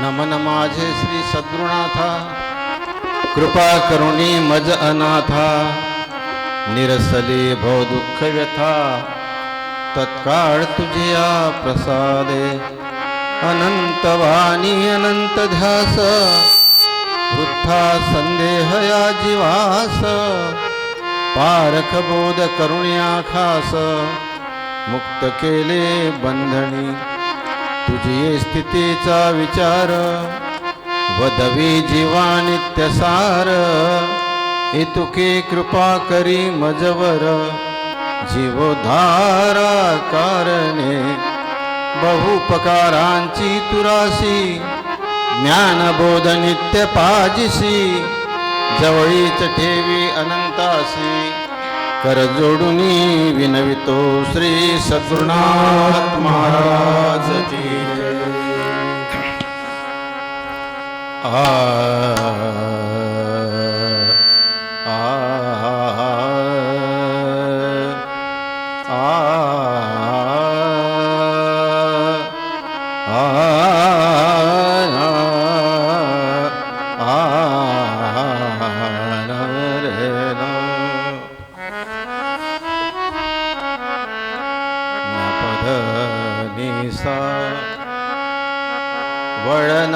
नमन माझे श्री सद्गुरुनाथा, कृपा करुणी मज अनाथा, निरसले भव दुःख व्यथा, तत्काळ तुझिया प्रसादे. अनंत वाणी अनंत ध्यास, वृथा संदेह या जीवास, पारख बोध करुण्या खास, मुक्त केले बंधनी. तुझी स्थितीचा विचार, वदवी जीवा नित्यसार. इतुके कृपा करी मजवर, जीवोद्धारा कारणे. बहुपकारांची तुरासी, ज्ञानबोध नित्य पाजिसी. जवळीच ठेवी अनंतासी, कर जोडुनी विनवितो श्री सद्गुरुनाथ महाराज की आ वळण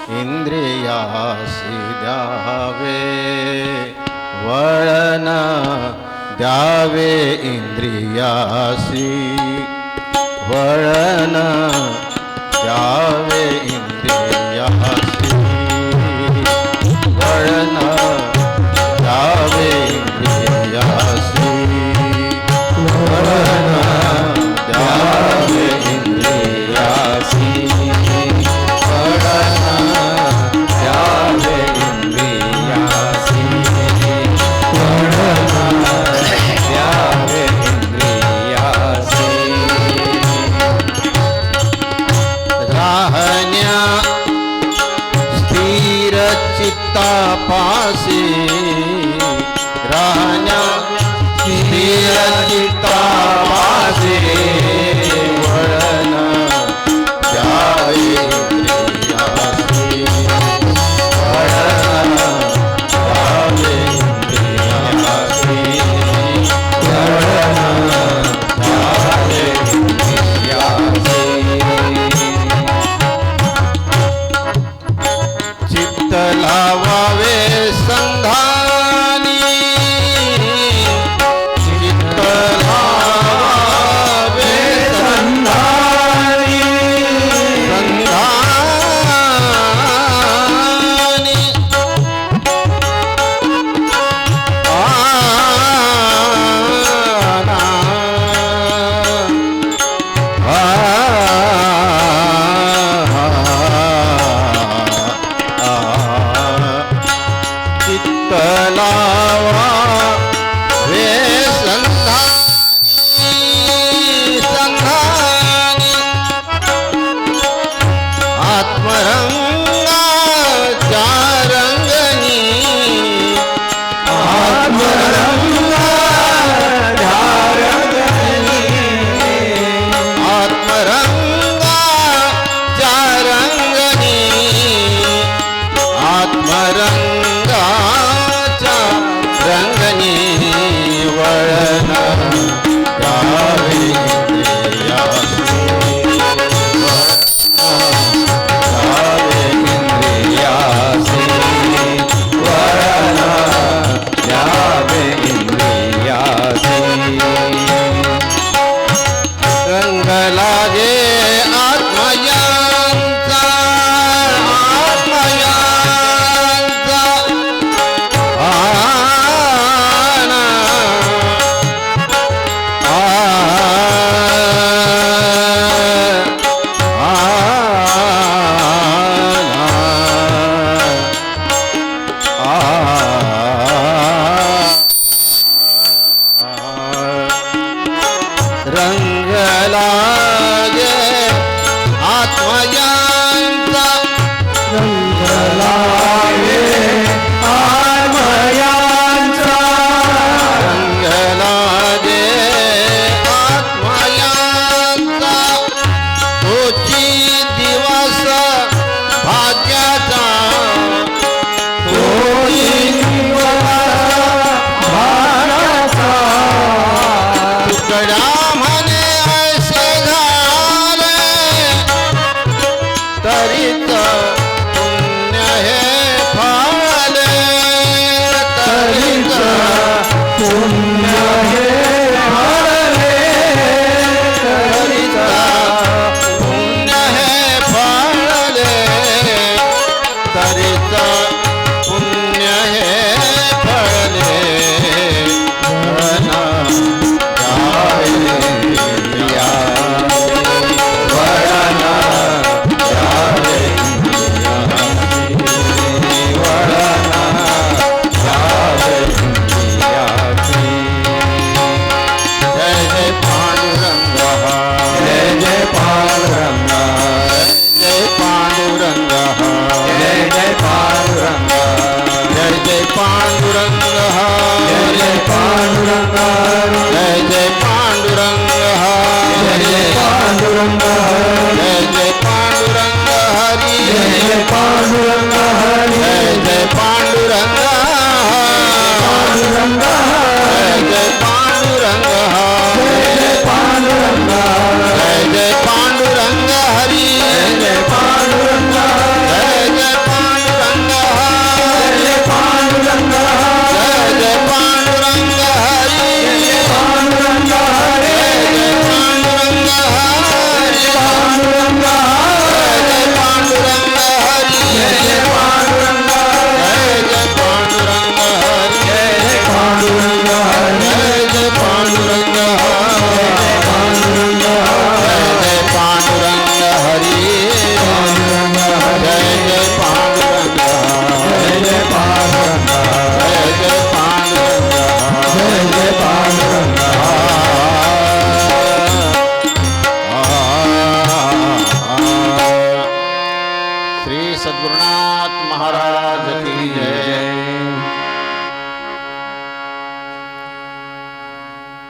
इंद्रियासी द्यावे, वळण द्यावे इंद्रियासी, वळण द्यावे इंद्रियासी, वळण द्यावे इंद्रियासी, वळण द्यावे इंद्रियासी, पासी. राहण्या स्थिर चित्ता पासी, वळण द्यावे इंद्रियासी, वळण द्यावे इंद्रियासी, वळण द्यावे इंद्रियासी. चित्त लावावे संधानी, चित्त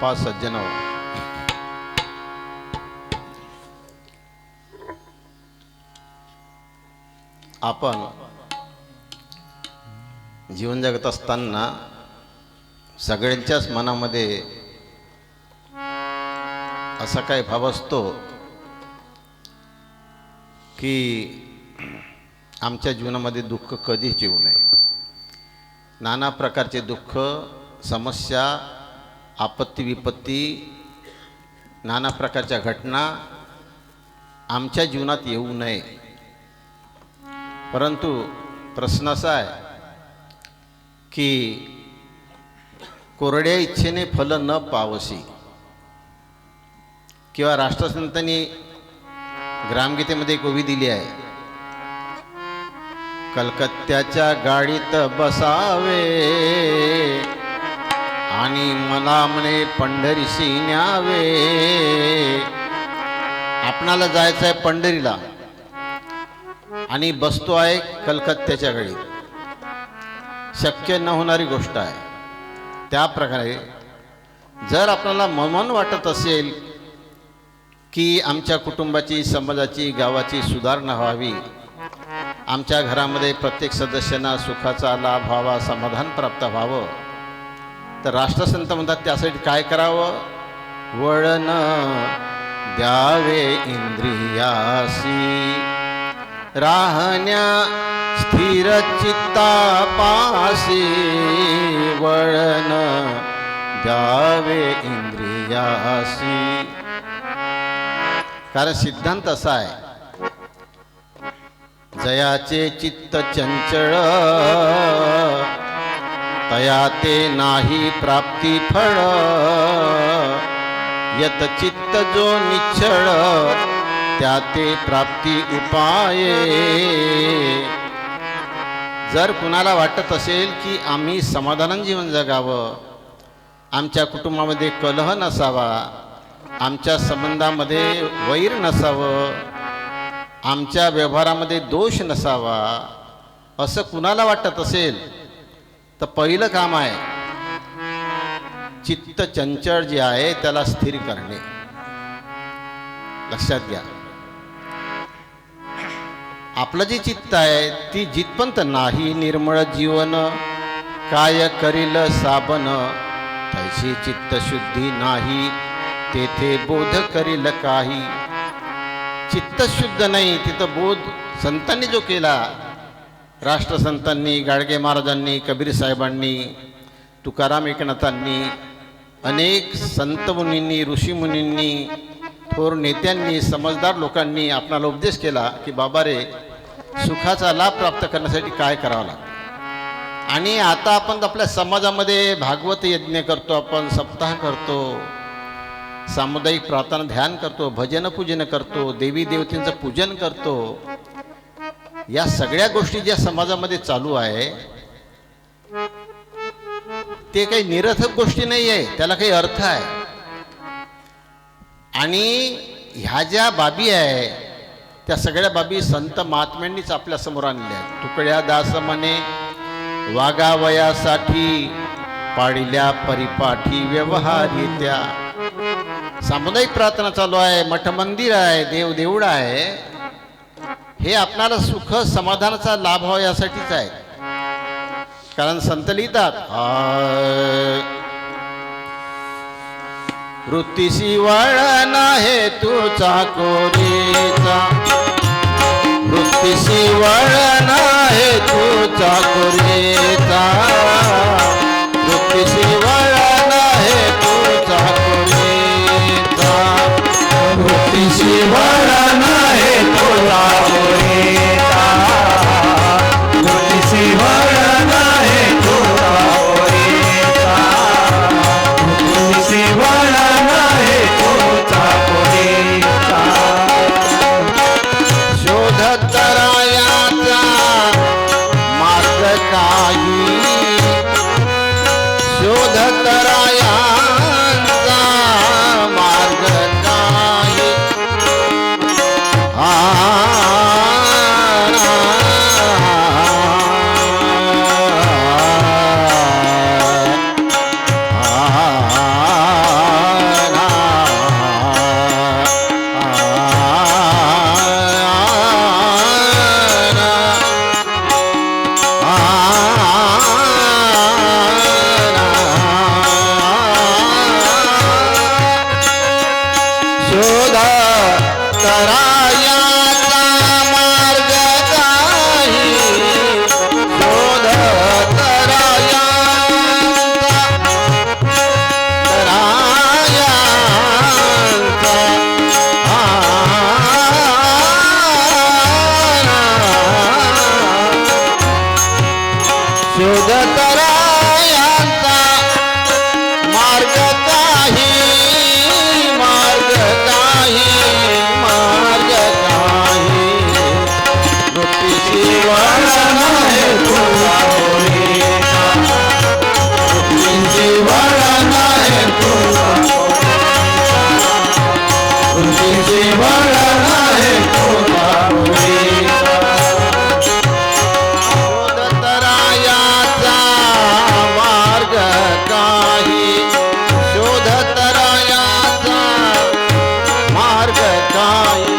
बाप्पा सज्जनो, आपण जीवन जगत असताना सगळ्यांच्याच मनामध्ये असा काय भाव असतो की आमच्या जीवनामध्ये दुःख कधीच येऊ नये. नाना प्रकारचे दुःख, समस्या, आपत्ती विपत्ती, नाना प्रकारच्या घटना आमच्या जीवनात येऊ नये. परंतु प्रश्न असा आहे की कोरड्या इच्छेने फल न पावसी, किंवा राष्ट्रसंतांनी ग्रामगीतेमध्ये एक ओवी दिली आहे, कलकत्त्याच्या गाडीत बसावे आणि मला म्हणे पंढरीशी न्यावे. आपणाला जायचं आहे पंढरीला आणि बसतो आहे कलकत्त्याच्या गाडीत. शक्य न होणारी गोष्ट आहे. त्याप्रकारे जर आपल्याला मन वाटत असेल की आमच्या कुटुंबाची, समाजाची, गावाची सुधारणा व्हावी, आमच्या घरामध्ये प्रत्येक सदस्यांना सुखाचा लाभ व्हावा, समाधान प्राप्त व्हावं, तर राष्ट्रसंत म्हणतात त्यासाठी काय करावं? वळण द्यावे इंद्रियासी, राहण्या स्थिर चित्तापासी, वळण द्यावे इंद्रियासी. कारण सिद्धांत असा आहे, जयाचे चित्त चंचळ तया ते नाही प्राप्ती फळ, यत चित्त जो निश्चळ त्या ते प्राप्ती उपाये. जर कुणाला वाटत असेल की आम्ही समाधानाने जीवन जगावं, आमच्या कुटुंबामध्ये कलह नसावा, आमच्या संबंधामध्ये वैर नसावं, आमच्या व्यवहारामध्ये दोष नसावा, असं कुणाला वाटत असेल तर पहिलं काम आहे चित्त चंचळ जे आहे त्याला स्थिर करणे. लक्षात घ्या, आपलं जे चित्त आहे ती जितपंत नाही निर्मळ जीवन, काय करील साबन, तैशी चित्त शुद्धी नाही, तेथे बोध करील काही. चित्त शुद्ध नाही तिथं बोध संतांनी जो केला, राष्ट्रसंतांनी, गाडगे महाराजांनी, कबीर साहेबांनी, तुकाराम एकनाथांनी, अनेक संत मुनींनी, ऋषीमुनींनी, थोर नेत्यांनी, समजदार लोकांनी आपणाला उपदेश केला की बाबा रे, सुखाचा लाभ प्राप्त करण्यासाठी काय करावं लागतं. आणि आता आपण आपल्या समाजामध्ये भागवत यज्ञ करतो, आपण सप्ताह करतो, सामुदायिक प्रार्थना ध्यान करतो, भजन पूजन करतो, देवी देवतींचं पूजन करतो. या सगळ्या गोष्टी ज्या समाजामध्ये चालू आहे ते काही निरर्थक गोष्टी नाही आहे, त्याला काही अर्थ आहे. आणि ह्या ज्या बाबी आहे त्या सगळ्या बाबी संत महात्म्यांनीच आपल्या समोर आणल्या आहेत. तुकड्या दास म्हणे वागावयासाठी, पाडिल्या परिपाठी व्यवहारित्या. सामुदायिक प्रार्थना चालू आहे, मठ मंदिर आहे, देव देवळा आहे, हे आपणाला सुख समाधानाचा लाभ व्हावा यासाठीच आहे. कारण संत लिहितात, वृत्तीशी वळण आहे तुझा कोरीचा, वृत्तीशी वळण आहे तुझा कोरीचा, वृत्तीशी वळण आहे तुझा कोरीचा, वृत्तीशी वळण आहे तुझा कोरीचा, वृत्तीशी वळण आहे तुझा कोरीचा, वृत्तीशी वळण आहे तुझा कोरीचा. शोधत रायाचा मार्ग काही, मार्ग काही शोधत शोधतरायांचा मार्ग काही मार्ग काही मार्ग काही वृत्तीशी वळण आहे तुला होळीचा वृत्तीशी वळण आहे तुला वृत्तीशी वळण आहे तुला होळीचा शोधतरायाचा मार्ग काही शोधतरायाचा मार्ग काही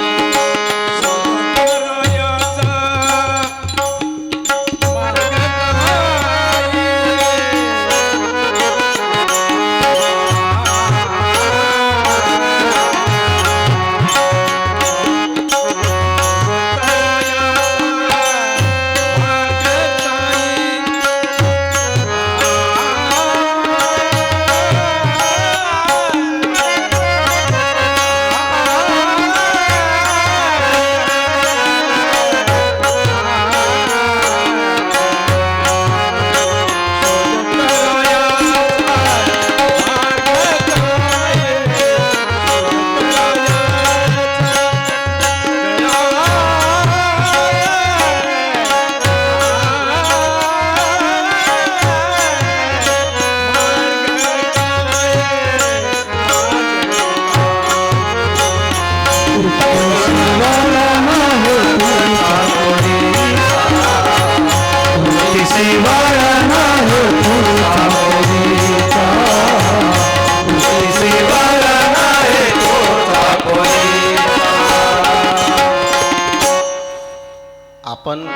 आपण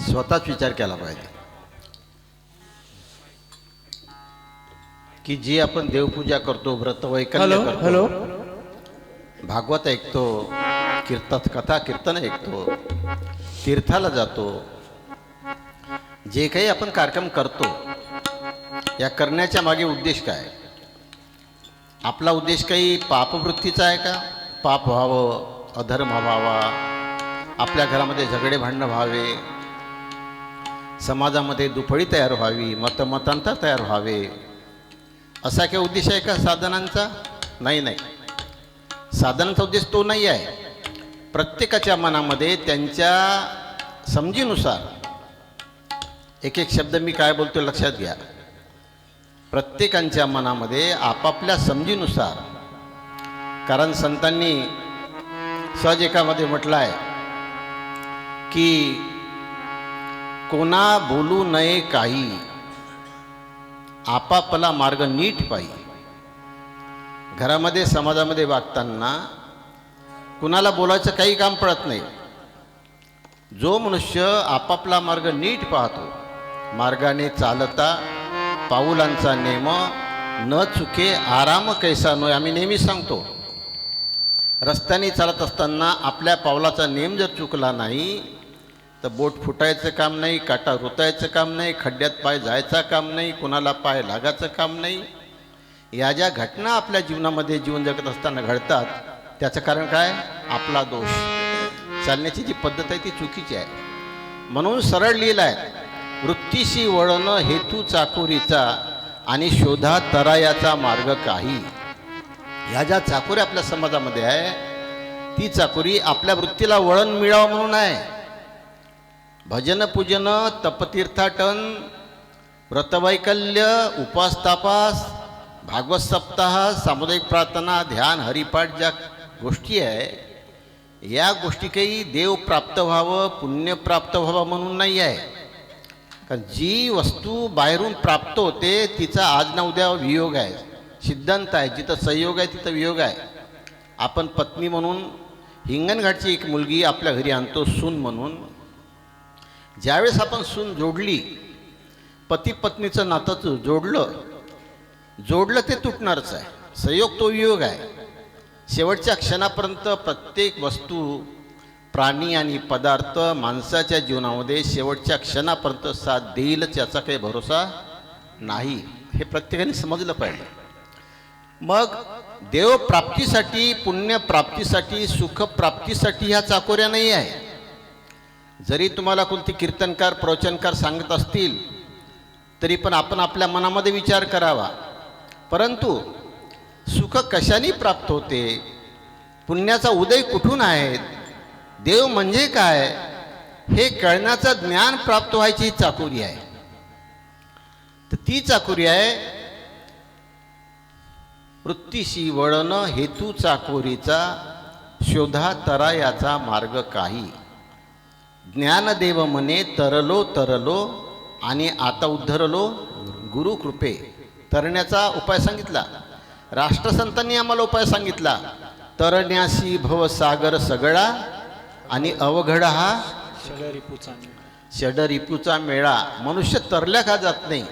स्वतःच विचार केला पाहिजे की जी आपण देवपूजा करतो व्रत वैकल्य करतो भागवत ऐकतो कथा कीर्तन ऐकतो तीर्थाला जातो जे काही आपण कार्यक्रम करतो या करण्याच्या मागे उद्देश काय आपला उद्देश काही पापवृत्तीचा आहे का पाप व्हावं अधर्म व्हावा आपल्या घरामध्ये झगडे भांडणं व्हावे समाजामध्ये दुफळी तयार व्हावी मतमतांतर तयार व्हावे असा काही उद्देश आहे का साधनांचा नाही साधनांचा उद्देश तो नाही आहे प्रत्येकाच्या मनामध्ये त्यांच्या समजीनुसार एक एक शब्द मी काय बोलतो लक्षात घ्या प्रत्येकाच्या मनामध्ये आपापल्या समजीनुसार कारण संतांनी सहज एकामध्ये म्हटलं आहे की कोणा बोलू नये काही आपापला मार्ग नीट पायी घरामध्ये समाजामध्ये वागताना कुणाला बोलायचं काही काम पडत नाही जो मनुष्य आपापला मार्ग नीट पाहतो मार्गाने चालता पाऊलांचा नेम न चुके आराम कैसा नोय आम्ही नेहमी सांगतो रस्त्याने चालत असताना आपल्या पावलाचा नेम जर चुकला नाही तर बोट फुटायचं काम नाही काटा रुतायचं काम नाही खड्ड्यात पाय जायचं काम नाही कुणाला पाय लागायचं काम नाही या ज्या घटना आपल्या जीवनामध्ये जीवन जगत असताना घडतात त्याचं कारण काय आपला दोष चालण्याची जी पद्धत आहे ती चुकीची आहे म्हणून सरळ लिहिलं आहे वृत्तीशी वळण हेतू चाकोरीचा आणि शोधा तरायाचा मार्ग काही ह्या ज्या चाकोरी आपल्या समाजामध्ये आहे ती चाकोरी आपल्या वृत्तीला वळण मिळावं म्हणून आहे भजन पूजन तपतीर्थाटन व्रतवैकल्य उपास तापास भागवत सप्ताह सामुदायिक प्रार्थना ध्यान हरिपाठ ज्या गोष्टी आहे या गोष्टी काही देव प्राप्त व्हावं पुण्य प्राप्त व्हावं म्हणून नाही आहे कारण जी वस्तू बाहेरून प्राप्त होते तिचा आज ना उद्या वियोग आहे सिद्धांत आहे जिथं संयोग आहे तिथं वियोग आहे आपण पत्नी म्हणून हिंगणघाटची एक मुलगी आपल्या घरी आणतो सून म्हणून ज्यावेळेस आपण सून जोडली पती पत्नीचं नातं जोडलं ते तुटणारच आहे संयोग तो वियोग आहे शेवटच्या क्षणापर्यंत प्रत्येक वस्तू, प्राणी आणि पदार्थ माणसाच्या जीवनामध्ये शेवटच्या क्षणापर्यंत साथ देईलच याचा काही भरोसा नाही, हे प्रत्येकाने समजलं पाहिजे. मग देवप्राप्तीसाठी, पुण्यप्राप्तीसाठी, सुखप्राप्तीसाठी ह्या चाकोऱ्या नाही आहे. जरी तुम्हाला कोणते कीर्तनकार, प्रवचनकार सांगत असतील तरी पण आपण आपल्या मनामध्ये विचार करावा. परंतु सुख कशाने प्राप्त होते, पुण्याचा उदय कुठून आहे, देव म्हणजे काय, हे कळण्याचं ज्ञान प्राप्त व्हायची ही चाकोरी आहे. तर ती चाकोरी आहे वृत्तीशी वळण हेतू चाकोरीचा, शोधा तरायाचा मार्ग काही. ज्ञानदेव म्हणे तरलो तरलो, आणि आता उद्धरलो गुरुकृपे. तरण्याचा उपाय सांगितला, राष्ट्रसंतांनी आम्हाला उपाय सांगितला. तरण्यासी भवसागर सगळा, आणि अवघड हा षडरिपूचा मेळा. मनुष्य तरल्या का जात नाही.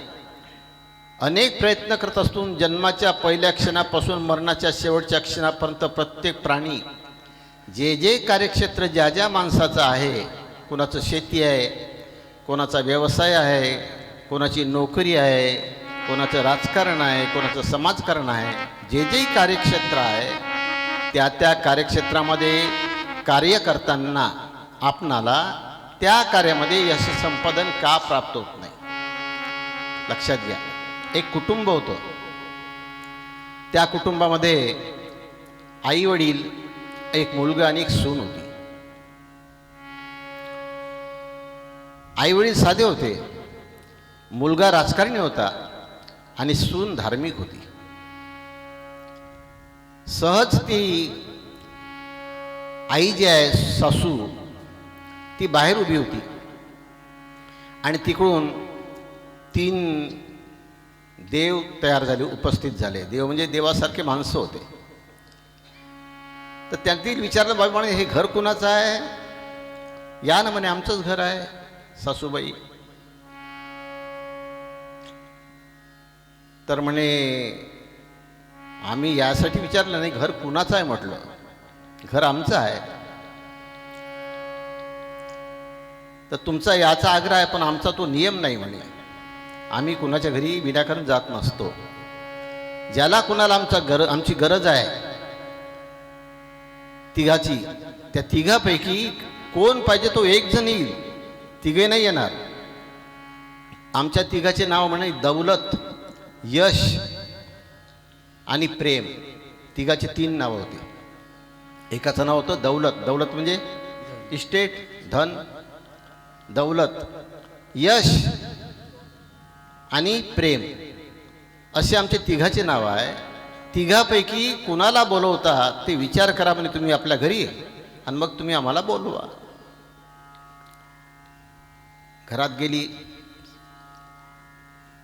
अनेक प्रयत्न करत असून जन्माच्या पहिल्या क्षणापासून मरणाच्या शेवटच्या क्षणापर्यंत प्रत्येक प्राणी जे जे कार्यक्षेत्र ज्या ज्या माणसाचं आहे, कोणाचं शेती आहे, कोणाचा व्यवसाय आहे, कोणाची नोकरी आहे, कोणाचं राजकारण आहे, कोणाचं समाजकारण आहे, जे जे कार्यक्षेत्र आहे त्या त्या कार्यक्षेत्रामध्ये कार्य करताना आपणाला त्या कार्यामध्ये यश संपादन का प्राप्त होत नाही. लक्षात घ्या. एक कुटुंब होतं. त्या कुटुंबामध्ये आई वडील, एक मुलगा आणि एक सून होती. आई वडील साधे होते, मुलगा राजकारणी होता आणि सून धार्मिक होती. सहज ती आई जी आहे, सासू, ती बाहेर उभी होती आणि तिकडून 3 देव तयार झाले, उपस्थित झाले. देव म्हणजे देवासारखे माणसं होते. तर त्यांनी विचारलं, बाबा म्हणे हे घर कुणाचं आहे. या ना म्हणे आमचंच घर आहे सासूबाई. तर म्हणे आम्ही यासाठी विचारलं नाही, घर कुणाचं आहे. म्हटलं घर आमचं आहे. तर तुमचा याचा आग्रह आहे पण आमचा तो नियम नाही म्हणे. आम्ही कुणाच्या घरी विनाकारण जात नसतो. ज्याला कुणाला आमची गरज आहे तिघाची, त्या तिघापैकी कोण पाहिजे तो एक जण येईल, तिघे नाही येणार. आमच्या तिघाचे नाव म्हणे दौलत, यश आणि प्रेम. तिघाची 3 नावं होती. एकाचं नाव होतं दौलत. दौलत म्हणजे इस्टेट, धन. दौलत, यश आणि प्रेम असे आमचे तिघाचे नाव आहे. तिघापैकी कुणाला बोलवता ते विचार करा म्हणे तुम्ही आपल्या घरी, आणि मग तुम्ही आम्हाला बोलवा. घरात गेली.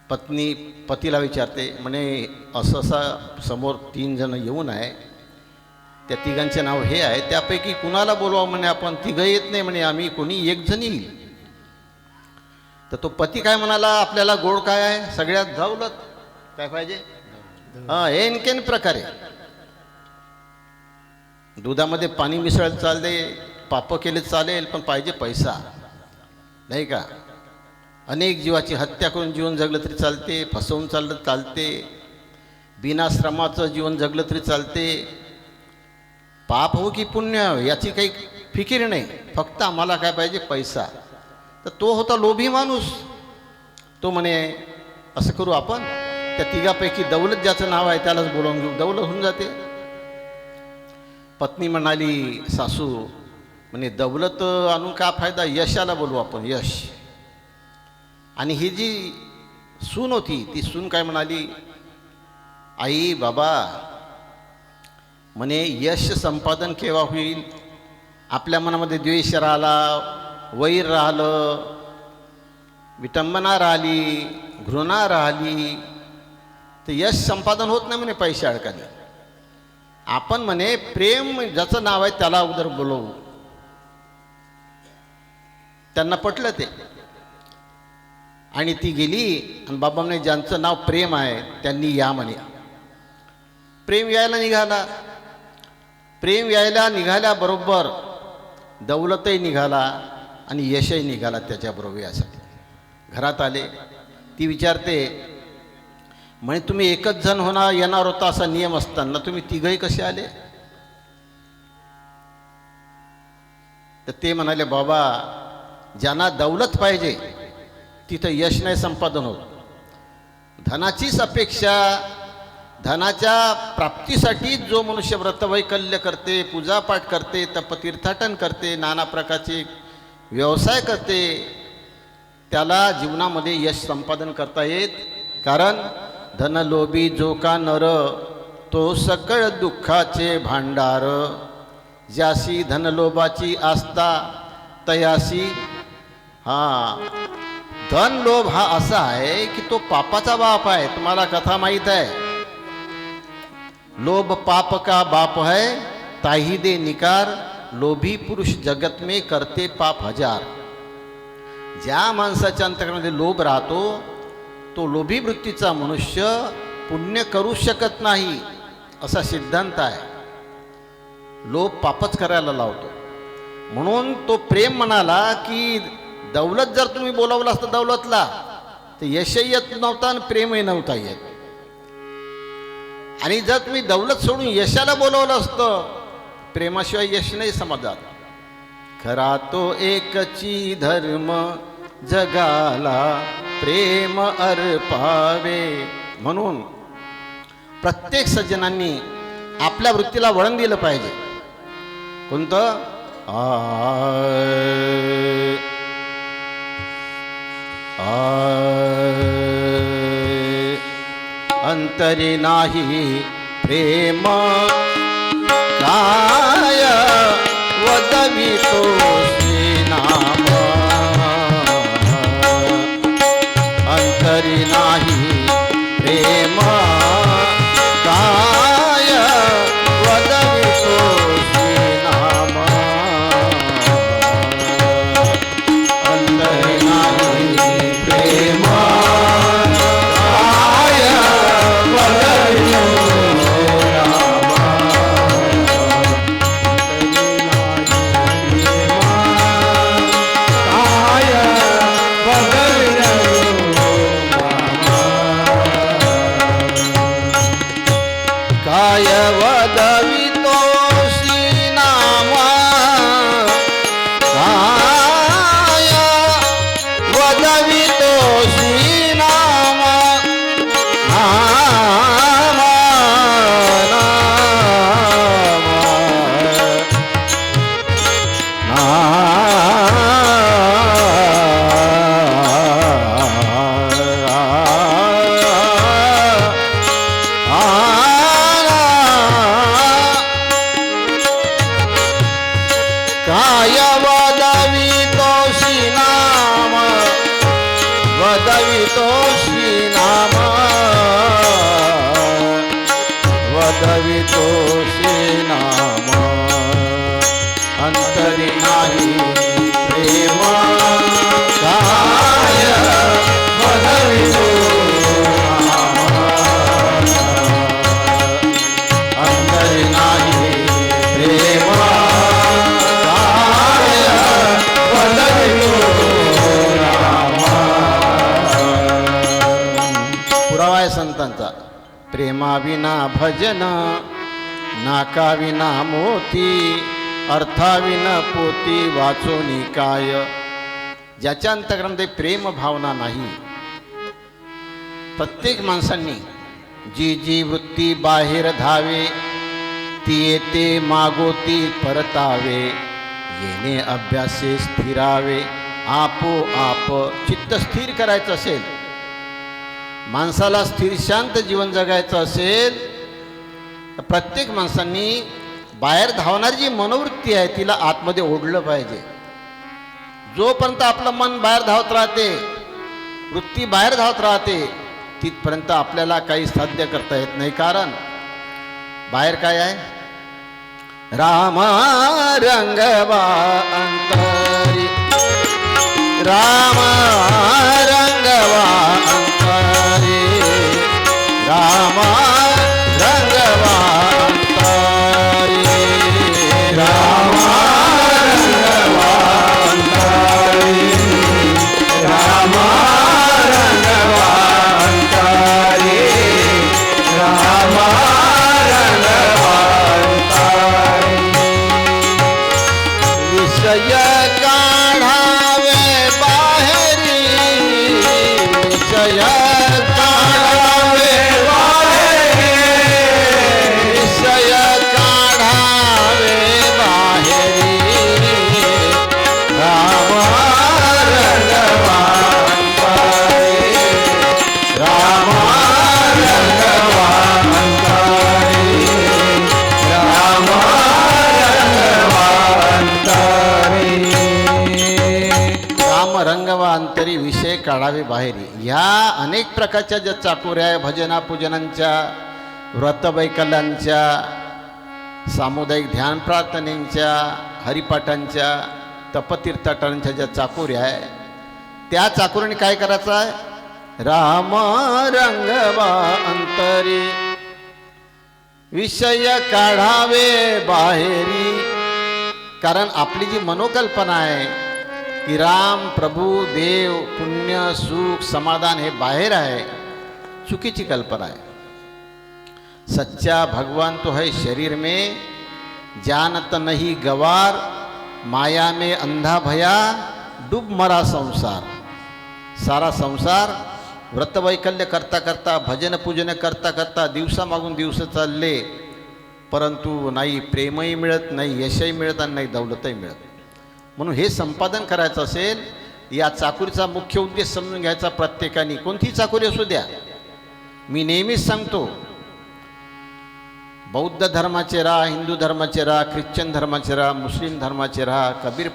पत्नी पतीला विचारते, म्हणे असं असं समोर 3 जण येऊन आहे, त्या तिघांचे नाव हे आहे, त्यापैकी कुणाला बोलवा म्हणे आपण. तिघं येत नाही म्हणे, आम्ही कोणी एक जण येईल. तर तो पती काय म्हणाला, आपल्याला गोड काय आहे, सगळ्यात दौलत. काय पाहिजे, एनकेन प्रकारे दुधामध्ये पाणी मिसळत चालते, पाप केले चालेल, पण पाहिजे पैसा, नाही का. अनेक जीवाची हत्या करून जीवन जगलं तरी चालते, फसवून चालते, बिनाश्रमाचं जीवन जगलं तरी चालते. पाप हो की पुण्य याची काही फिकीर नाही, फक्त आम्हाला काय पाहिजे, पैसा. तर तो होता लोभी माणूस. तो म्हणे असं करू आपण, त्या तिघापैकी दौलत ज्याचं नाव आहे त्यालाच बोलावून घेऊ, दौलत होऊन जाते. पत्नी म्हणाली, सासू म्हणे दौलत आणून का फायदा, यशाला बोलवू आपण, यश. आणि ही जी सून होती ती सून काय म्हणाली, आई बाबा म्हणे यश संपादन केव्हा होईल, आपल्या मनामध्ये द्वेष राहिला, वैर राहिलं, विटंबना राहिली, घृणा राहिली, तर यश संपादन होत नाही म्हणे पैसे अडकाने. आपण म्हणे प्रेम ज्याचं नाव आहे त्याला अगोदर बोलवू. त्यांना पटलं ते, आणि ती गेली. आणि बाबा म्हणे ज्यांचं नाव प्रेम आहे त्यांनी या म्हणे. प्रेम यायला निघाला. प्रेम यायला निघाल्याबरोबर दौलतही निघाला आणि यशही निघाला त्याच्याबरोबर. यासाठी घरात आले, ती विचारते, म्हणजे तुम्ही एकच जण येणार होता असा नियम असताना तुम्ही तिघही कसे आले? तर ते म्हणाले, बाबा ज्यांना दौलत पाहिजे तिथं यश नाही संपादन होत. धनाचीच अपेक्षा, धनाच्या प्राप्तीसाठी जो मनुष्य व्रतवैकल्य करते, पूजापाठ करते, तपतीर्थाटन करते, नाना प्रकारचे व्यवसाय करते, त्याला जीवनामध्ये यश संपादन करता येत. कारण धनलोभी जो का नर, तो सकळ दुःखाचे भांडार. ज्यासी धनलोभाची आस्था तयासी. धन लोभ हा असा आहे की तो पापाचा बाप आहे. तुम्हाला कथा माहीत आहे, लोभ पाप का बाप है ताही दे निकार. लोभी पुरुष जगत में करते पाप हजार. ज्या माणसाच्या अंतःकरणामध्ये लोभ राहतो तो लोभी वृत्तीचा मनुष्य पुण्य करू शकत नाही, असा सिद्धांत आहे. लोभ पापच करायला लावतो. म्हणून तो प्रेम म्हणाला की दौलत जर तुम्ही बोलावलं असतं दौलतला तर यशही येत नव्हता आणि प्रेमही नव्हता येत. आणि जर तुम्ही दौलत सोडून यशाला बोलावलं असतं, प्रेमाशिवाय यश नाही समाजात. खरा तो एकची धर्म जगाला प्रेम अर्पावे. म्हणून प्रत्येक सज्जनांनी आपल्या वृत्तीला वळण दिलं पाहिजे. कोणतं? अंतरी नाही प्रेम काय वदवितो श्रीनाम. अंतरी नाही प्रेम काय वदवितो श्रीनाम. अंतरी नाही प्रेम काय वदवितो काय वदवितो श्रीनाम. काय वदवितो श्रीनाम. नाम काय वदवितो श्रीनाम. वदवितो श्रीनाम. वदवितो श्रीनाम. अंतरी नाही प्रेम काय वदवितो अंतरी नाही प्रेम. पुरावा आहे संतांचा. प्रेमाविना भजन नाकाविना मोती. अर्थाविना पोती वाचोनी काय. ज्याच्या अंतःकरणामध्ये प्रेम भावना नाही, प्रत्येक माणसांनी जी जी वृत्ती बाहेर धावे ती येते मागोती परतावे. येणे अभ्यासे स्थिरावे. आपोआप चित्त स्थिर करायचं असेल, माणसाला स्थिर शांत जीवन जगायचं असेल तर प्रत्येक माणसांनी बाहेर धावणारी जी मनोवृत्ती आहे तिला आतमध्ये ओढलं पाहिजे. जोपर्यंत आपलं मन बाहेर धावत राहते, वृत्ती बाहेर धावत राहते, तिथपर्यंत आपल्याला काही साध्य करता येत नाही. कारण बाहेर काय आहे? राम रंगवा अंतरी. राम रंगवा अंतरी. राम रंगवा अंतरी. विषय काढावे बाहेरी, विषय काढावे बाहेरी, विषय काढावे बाहेरी, राम रंगवांतरे, राम रंगवांतरे, राम राम रंगवांतरी विषय काढावे बाहेरी. ह्या अनेक प्रकारच्या ज्या चाकोऱ्या आहे, भजना पूजनांच्या, व्रतवैकल्यांच्या, सामुदायिक ध्यान प्रार्थनेच्या, हरिपाठांच्या, तपतीर्थाटनांच्या ज्या चाकोऱ्या आहे, त्या चाकोरीने काय करायचं आहे? राम रंगवांतरी विषय काढावे बाहेरी. कारण आपली जी मनोकल्पना आहे की राम, प्रभू, देव, पुण्य, सुख, समाधान हे बाहेर आहे, चुकीची कल्पना आहे. सच्चा भगवान तो है शरीर में, जानत नहीं गवार, माया में अंधा भया, डूब मरा संसार. सारा संसार व्रतवैकल्य करता करता, भजन पूजन करता करता दिवसामागून दिवस चालले, परंतु नाही प्रेमही मिळत, नाही यशही मिळत आणि नाही दौलतही मिळत. म्हणून हे संपादन करायचं असेल, या चाकोरीचा मुख्य उद्देश समजून घ्यायचा प्रत्येकाने. कोणती चाकोरी असू द्या, मी नेहमीच सांगतो, बौद्ध धर्माचे राहा, हिंदू धर्माचे राहा, ख्रिश्चन धर्माचे राहा, मुस्लिम धर्माचे राहा, कबीर